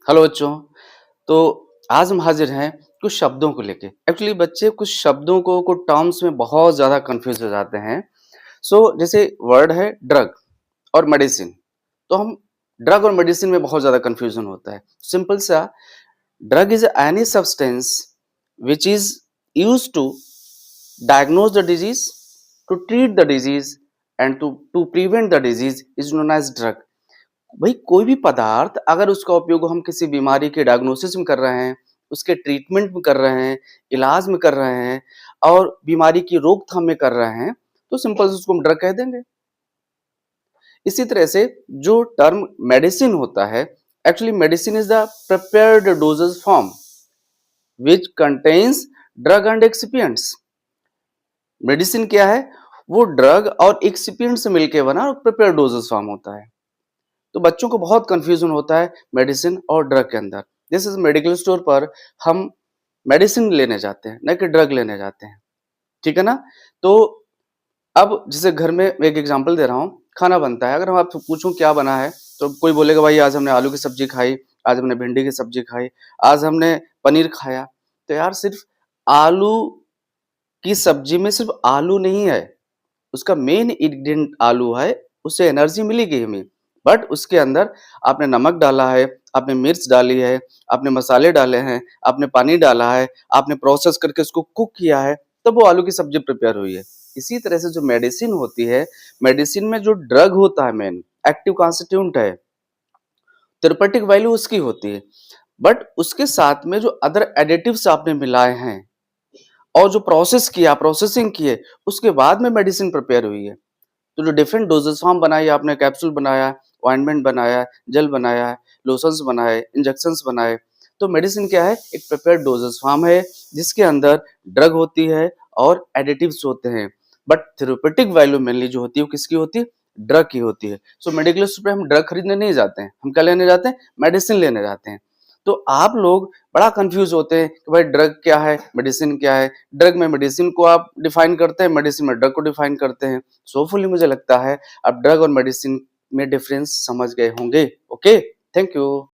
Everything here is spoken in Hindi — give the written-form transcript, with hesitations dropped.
हेलो बच्चों। तो आज हम हाजिर हैं कुछ शब्दों को लेके। एक्चुअली बच्चे कुछ शब्दों को कुछ टर्म्स में बहुत ज़्यादा कन्फ्यूज़ हो जाते हैं। जैसे वर्ड है ड्रग और मेडिसिन। तो हम ड्रग और मेडिसिन में बहुत ज़्यादा कन्फ्यूज़न होता है। सिंपल सा, drug is any substance which is used to diagnose the disease, to treat the disease and to prevent the disease is known as drug. भाई कोई भी पदार्थ अगर उसका उपयोग हम किसी बीमारी के डायग्नोसिस में कर रहे हैं, उसके ट्रीटमेंट में कर रहे हैं, इलाज में कर रहे हैं और बीमारी की रोकथाम में कर रहे हैं, तो सिंपल से उसको हम ड्रग कह देंगे। इसी तरह से जो टर्म मेडिसिन होता है, actually medicine is the prepared doses form which contains drug and excipients. Medicine क्या है? वो ड्रग और एक्सिपिएंट से मिलकर बना प्रिपेयर्ड डोजेज फॉर्म होता है। तो बच्चों को बहुत कंफ्यूजन होता है मेडिसिन और ड्रग के अंदर। जैसे मेडिकल स्टोर पर हम मेडिसिन लेने जाते हैं, न कि ड्रग लेने जाते हैं, ठीक है ना? तो अब जैसे घर में मैं एक एग्जांपल दे रहा हूँ, खाना बनता है, अगर हम आपसे पूछूं क्या बना है, तो कोई बोलेगा भाई आज हमने आलू की सब्जी खाई, आज हमने भिंडी की सब्जी खाई, आज हमने पनीर खाया। तो यार सिर्फ आलू की सब्जी में सिर्फ आलू नहीं है, उसका मेन इंग्रेडिएंट आलू है, उससे एनर्जी मिलेगी हमें। बट उसके अंदर आपने नमक डाला है, आपने मिर्च डाली है, आपने मसाले डाले हैं, आपने पानी डाला है, आपने प्रोसेस करके उसको कुक किया है, तब वो आलू की सब्जी प्रिपेयर हुई है। इसी तरह से जो मेडिसिन होती है, मेडिसिन में जो ड्रग होता है मेन एक्टिव कॉन्स्टिट्यूएंट है, थेरेपेटिक वैल्यू उसकी होती है। बट उसके साथ में जो अदर एडिटिव्स आपने मिलाए हैं और जो प्रोसेस किया, प्रोसेसिंग की है, उसके बाद में मेडिसिन प्रिपेयर हुई है। तो जो डिफरेंट डोजेस फॉर्म बनाई, आपने कैप्सूल बनाया, ऑइंटमेंट बनाया, जेल बनाया है, लोशंस बनाए, इंजेक्शंस बनाए। तो मेडिसिन क्या है? एक प्रिपेयर्ड डोजेस फॉर्म है जिसके अंदर ड्रग होती है और एडिटिव्स होते हैं। बट थेरेपेटिक वैल्यू मेनली जो होती है वो किसकी होती है? ड्रग की होती है। मेडिकल स्टोर पे हम ड्रग खरीदने नहीं जाते हैं, हम क्या लेने जाते हैं? मेडिसिन लेने जाते हैं। तो आप लोग बड़ा कंफ्यूज होते हैं कि भाई ड्रग क्या है, मेडिसिन क्या है। ड्रग में मेडिसिन को आप डिफाइन करते हैं, मेडिसिन में ड्रग को डिफाइन करते हैं। सोफुली मुझे लगता है आप ड्रग और मेडिसिन में डिफरेंस समझ गए होंगे। Okay, thank you.